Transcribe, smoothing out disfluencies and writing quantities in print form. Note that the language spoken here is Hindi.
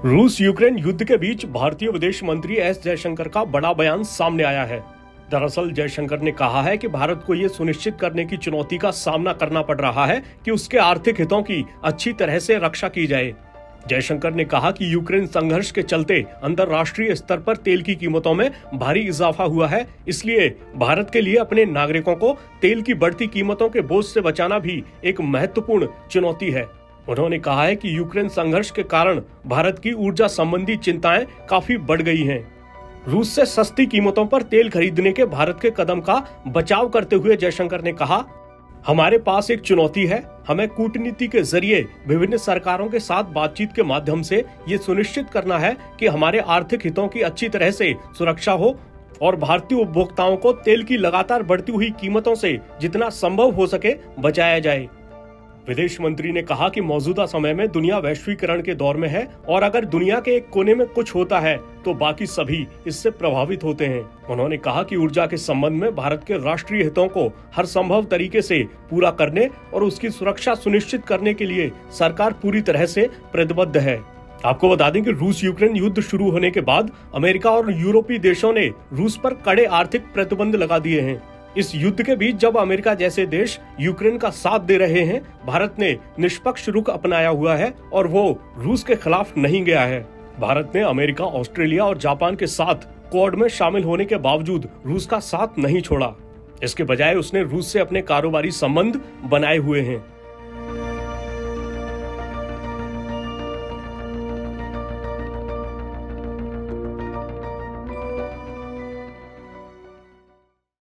रूस यूक्रेन युद्ध के बीच भारतीय विदेश मंत्री एस जयशंकर का बड़ा बयान सामने आया है। दरअसल जयशंकर ने कहा है कि भारत को ये सुनिश्चित करने की चुनौती का सामना करना पड़ रहा है कि उसके आर्थिक हितों की अच्छी तरह से रक्षा की जाए। जयशंकर ने कहा कि यूक्रेन संघर्ष के चलते अंतर्राष्ट्रीय स्तर पर तेल की कीमतों में भारी इजाफा हुआ है, इसलिए भारत के लिए अपने नागरिकों को तेल की बढ़ती कीमतों के बोझ से बचाना भी एक महत्वपूर्ण चुनौती है। उन्होंने कहा है कि यूक्रेन संघर्ष के कारण भारत की ऊर्जा संबंधी चिंताएं काफी बढ़ गई हैं। रूस से सस्ती कीमतों पर तेल खरीदने के भारत के कदम का बचाव करते हुए जयशंकर ने कहा, हमारे पास एक चुनौती है। हमें कूटनीति के जरिए विभिन्न सरकारों के साथ बातचीत के माध्यम से ये सुनिश्चित करना है कि हमारे आर्थिक हितों की अच्छी तरह से सुरक्षा हो और भारतीय उपभोक्ताओं को तेल की लगातार बढ़ती हुई कीमतों से जितना संभव हो सके बचाया जाए। विदेश मंत्री ने कहा कि मौजूदा समय में दुनिया वैश्वीकरण के दौर में है और अगर दुनिया के एक कोने में कुछ होता है तो बाकी सभी इससे प्रभावित होते हैं। उन्होंने कहा कि ऊर्जा के संबंध में भारत के राष्ट्रीय हितों को हर संभव तरीके से पूरा करने और उसकी सुरक्षा सुनिश्चित करने के लिए सरकार पूरी तरह से प्रतिबद्ध है। आपको बता दें कि रूस यूक्रेन युद्ध शुरू होने के बाद अमेरिका और यूरोपीय देशों ने रूस पर कड़े आर्थिक प्रतिबंध लगा दिए हैं। इस युद्ध के बीच जब अमेरिका जैसे देश यूक्रेन का साथ दे रहे हैं, भारत ने निष्पक्ष रुख अपनाया हुआ है और वो रूस के खिलाफ नहीं गया है। भारत ने अमेरिका, ऑस्ट्रेलिया और जापान के साथ क्वाड में शामिल होने के बावजूद रूस का साथ नहीं छोड़ा। इसके बजाय उसने रूस से अपने कारोबारी संबंध बनाए हुए हैं।